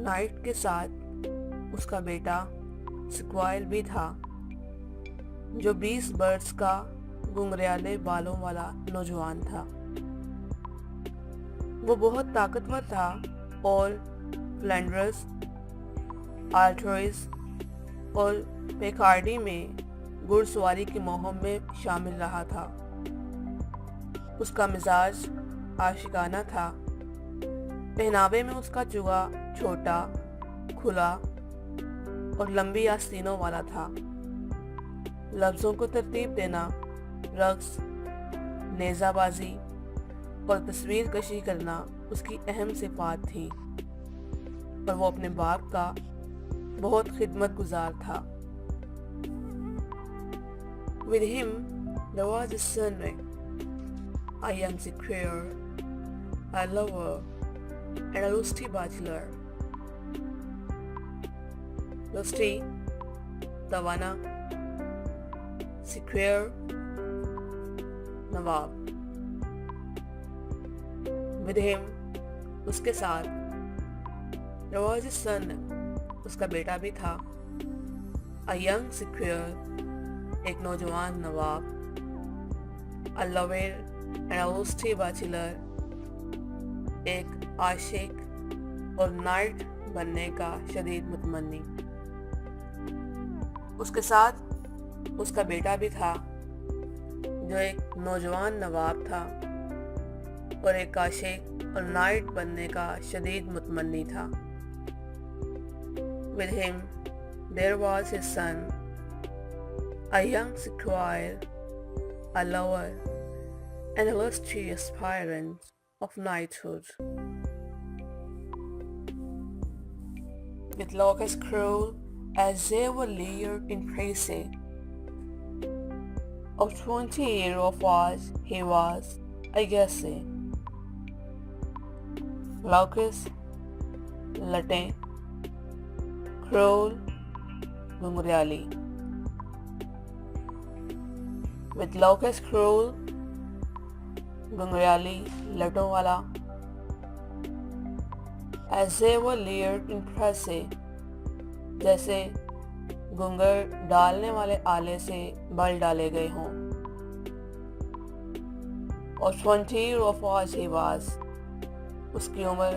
Night के साथ उसका बेटा सिक्वाइल भी था, जो 20 बरस का घुंघराले बालों वाला नौजवान था। वो बहुत ताकतवर था और फ्लैंडर्स, आर्थ्राइस और पिकार्डी में घुड़सवारी की मुहिम में शामिल रहा था। उसका मिजाज आशिकाना था। पहनावे में उसका जुआ छोटा, खुला और लंबी आस्तीनों वाला था। लफ्ज़ों को तरतीब देना, रक्स, नेज़ाबाजी और तस्वीर कशी करना उसकी अहम सिफात थी, और वो अपने बाप का बहुत खिदमतगुजार था। With him, there was a son, a young secure, a lover, and a lusty bachelor. Lusty, तवाना, secure, Nawab. With him, उसके साथ, there was a son, उसका बेटा भी था, a young secure, एक नौजवान नवाब, a lover and a lusty bachelor, एक आशिक और नाइट बनने का शदीद मुतमन्नी। उसके साथ उसका बेटा भी था, जो एक नौजवान नवाब था और एक आशिक और नाइट बनने का शदीद मुतमन्नी था। With him, there was his son, a young squire, a lover, and a lusty aspirant of knighthood. With locusts cruel as they were leered in praise, of 20 years of age he was, I guess. Locusts, लटें, cruel, Ghunghrali. With locust cruel, घुंघराली लटों वाला, as they were leered in press, जैसे घुंघर डालने वाले आले से बल डाले गए हों। और 20 of age he was, उसकी उम्र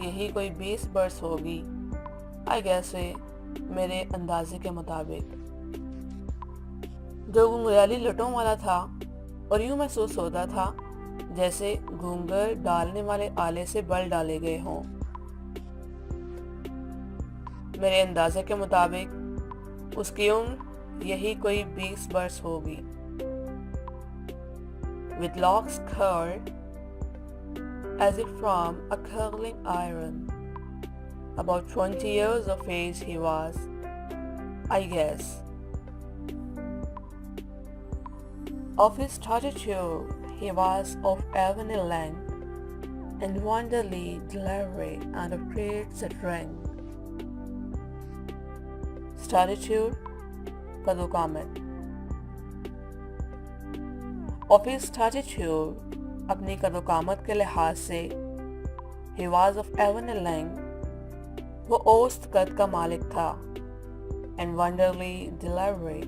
यही कोई 20 बरस होगी, आई गेस, मेरे अंदाजे के मुताबिक। जो घुंघराली लटों वाला था और यूं महसूस होता था जैसे घूंघर डालने वाले आले से बल डाले गए हों। मेरे अंदाजे के मुताबिक उसकी उम्र यही कोई 20 बरस होगी। With locks curled as if from a curling iron, about 20 years of age he was, I guess. Of his stature he was of ebony length and wonderfully delivery and of great strength. Stature, कदोकामत। Of his stature, अपनी कदोकामत के लिहाज से, he was of ebony length, वो औसत कद का मालिक था, and wonderfully delivery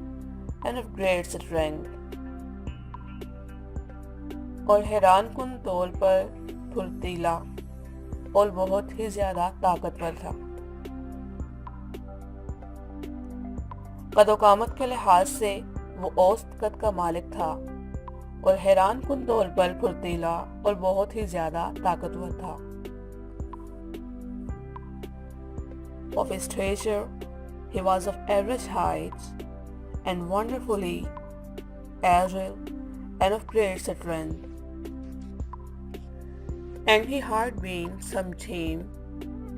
and of great strength, और हैरान कुन तौल पर फुर्तीला और बहुत ही ज्यादा ताकतवर था। कदोकामत के लिहाज से वो औसत कद का मालिक था और हैरान कुन तौल पर फुर्तीला और बहुत ही ज्यादा ताकतवर था। Of his stature, he was of average height and wonderfully agile and of great strength. And he had been some time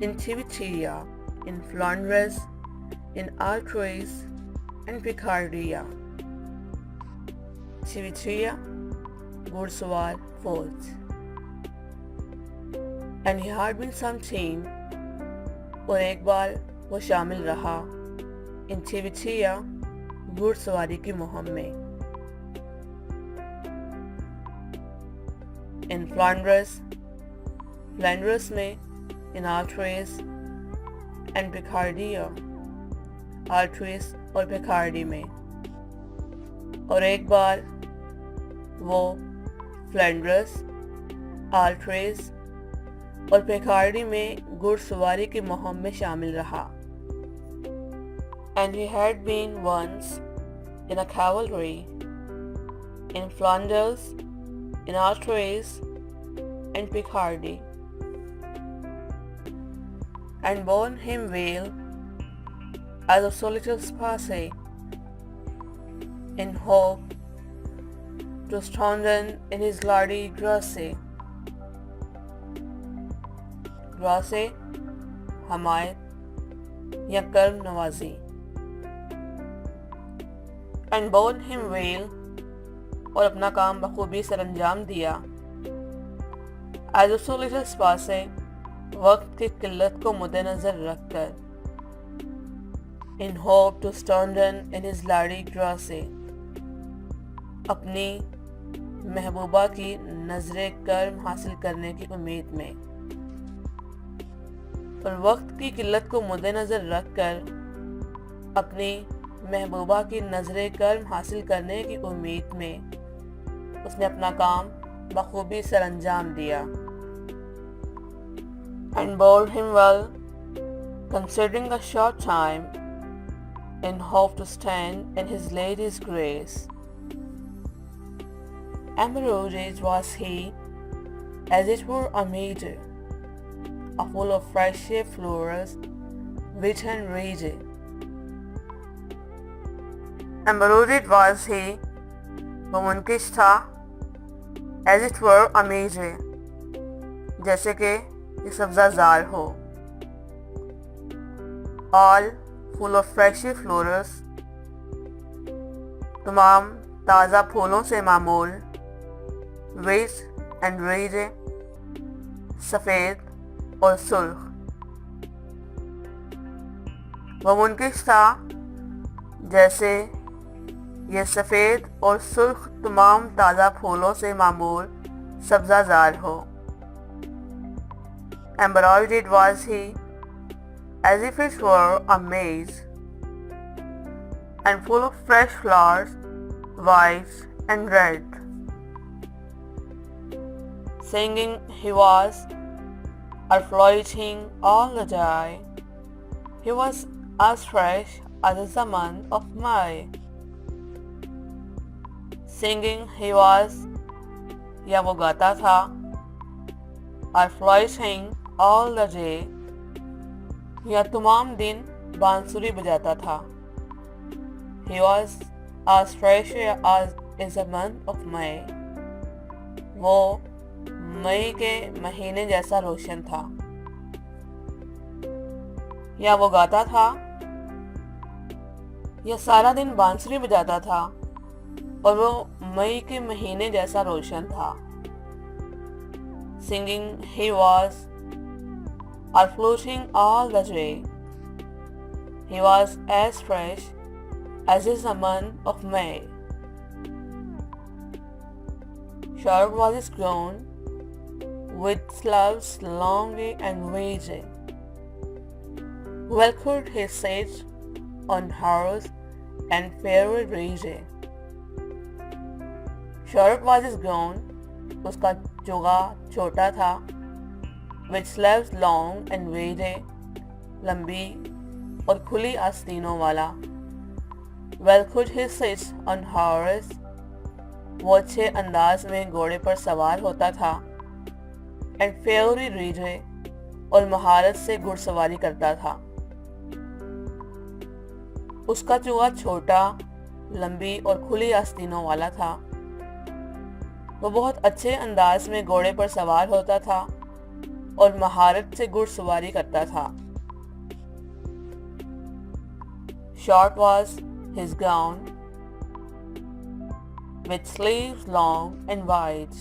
in Civitia, in Flanders, in Artois, and Picardia. Civitia, घुड़सवार फौज। And he had been some time, और एक बार वो शामिल रहा, इन Civitia, घुड़सवारी की मुहिम में। In Flanders, फ्लैंडर्स में, इन आर्थ्रेस and Picardia, आर्ट्रेस और पिकार्डी में। और एक बार वो फ्लैंड्रस, आर्ट्रेस और पिकार्डी में घुड़सवारी की मुहिम में शामिल रहा। And he had been once in a cavalry in Flanders, in Artois and Picardy, and borne him well as a solitary space, in hope to strengthen in his lardy grace, grace हमायत या कर्म नवाजी, and borne him well और अपना काम बखूबी सरअंजाम दिया, as a solitary space वक्त की किल्लत को मद्देनजर रखकर, in hope to strengthen in his lardy grace अपनी महबूबा की नजरे कर्म हासिल करने की उम्मीद में, और वक्त की किल्लत को मद्देनजर रखकर अपनी महबूबा की नजरे कर्म हासिल करने की उम्मीद में उसने अपना काम बखूबी सरअंजाम दिया। And bore him well, considering the short time, in hope to stand in his lady's grace. Ambrosius was he, as it were a meadow, a full of fresh flowers, wit and rage. Ambrosius was he, वो मुनकिश था, as it were a meadow, जैसे कि ये सब्ज़ाज़ार हो, all full of fresh flowers, तमाम ताज़ा फूलों से मामूल, rich and red, सफ़ेद और सुर्ख। वह मुनकिश था जैसे ये सफ़ेद और सुर्ख तमाम ताज़ा फूलों से मामूल सब्ज़ाज़ार हो। Embroidered was he, as if it were a maze, and full of fresh flowers, white and red. Singing he was, or floating all the day, he was as fresh as the month of May. Singing he was, या वो गाता था, or floating all the day, या तमाम दिन बांसुरी बजाता था। He was as fresh as is the month of May. वो मई के महीने जैसा रोशन था। या वो गाता था, या सारा दिन बांसुरी बजाता था, और वो मई के महीने जैसा रोशन था। Singing he was, or floating all the day, he was as fresh as is the month of May. Short was his gown, with sleeves long and wide. Well could he sit on horse and fairy rage. Short was his gown, उसका चोगा छोटा था, with sleeves long and wide, लंबी और खुली आस्तीनों वाला। Well could he sit on horse, वो अच्छे अंदाज में घोड़े पर सवार होता था, and fairy ride, और महारत से घुड़सवारी करता था। उसका चोगा छोटा, लंबी और खुली आस्तीनों वाला था। वो बहुत अच्छे अंदाज में घोड़े पर सवार होता था और महारत से घुड़सवारी करता था। Short was his gown, with sleeves long and wide.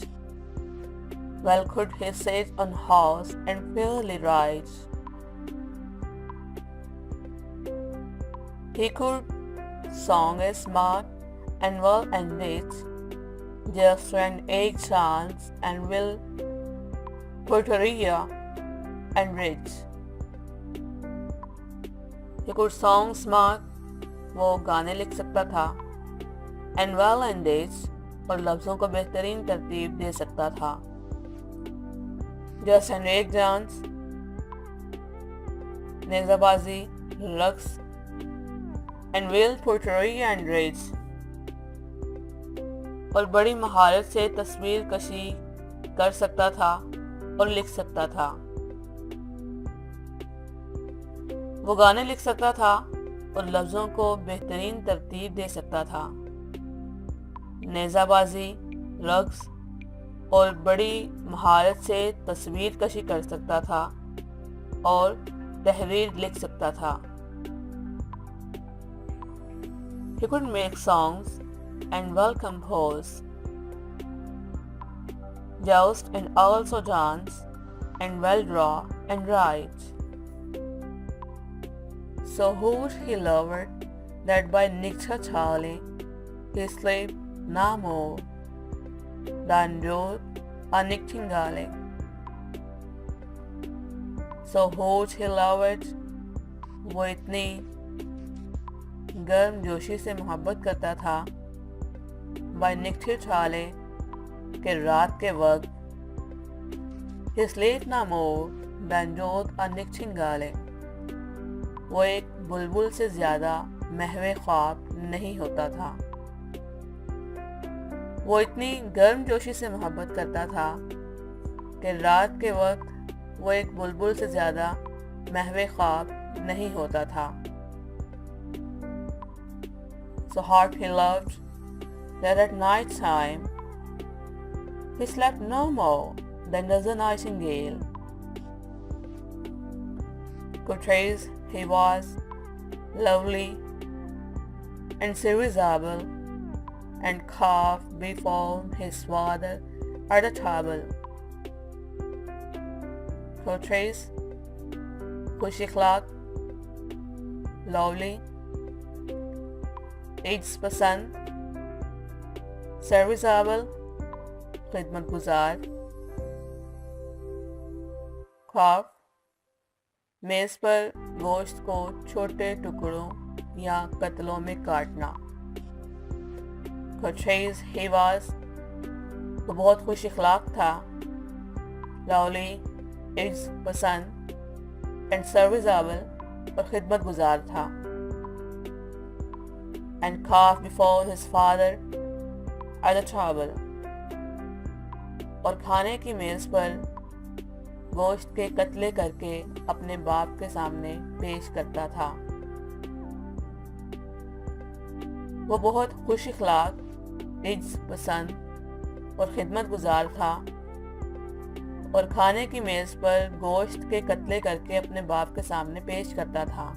Well could he sit on horse and fairly ride. He could song is smart and well and neat, just an egg chance and will Porteria and rich. He could song smart, वो गाने लिख सकता था, and well engaged, और लफ्ज़ों को बेहतरीन तरतीब दे सकता था. जस्ट हैंड्रेक डांस, नेज़ाबाजी, रक्स, and real poetry and rage, और बड़ी महारत से तस्वीर कशी कर सकता था और लिख सकता था. वो गाने लिख सकता था और लफ्ज़ों को बेहतरीन तरतीब दे सकता था. नेज़ाबाजी, रक्स और बड़ी महारत से तस्वीर कशी कर सकता था और तहरीर लिख सकता था. He could make songs and well compose, joust and also dance, and well draw and write. So would he love it that by Nikcha Charlie he slept no more than wrote a nightingale. So would he love it, वो इतनी गर्म जोशी से मोहब्बत करता था, bye निकठे छाले के रात के वक्त, he slept no more than wrote a nightingale, वो एक बुलबुल से ज़्यादा महवे ख्वाब नहीं होता था. वो इतनी गर्म जोशी से मोहब्बत करता था कि रात के वक्त वो एक बुलबुल से ज़्यादा महवे ख्वाब नहीं होता था. So hard he loved that at night time he slept no more than does a nightingale. Portrays he was lovely and serviceable and carved before his father at the table. Portrays खुश अखलाक, lovely, ads पसंद, serviceable, खिदमत गुजार, खौफ, मेज़ पर गोश्त को छोटे टुकड़ों या कतलों में काटना. Portrays he was, वो बहुत खुश अखलाक था, lovely, एड्स पसंद, and serviceable, और खिदमत गुजार था, and carved before his father at the table, और खाने की मेज़ पर गोश्त के कतले करके अपने बाप के सामने पेश करता था. वो बहुत खुश अखलाक, इज्ज पसंद और खिदमत गुजार था और खाने की मेज़ पर गोश्त के कतले करके अपने बाप के सामने पेश करता था.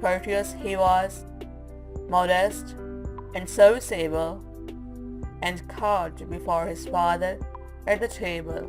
Courteous he was, modest and serviceable, and caught before his father at the table.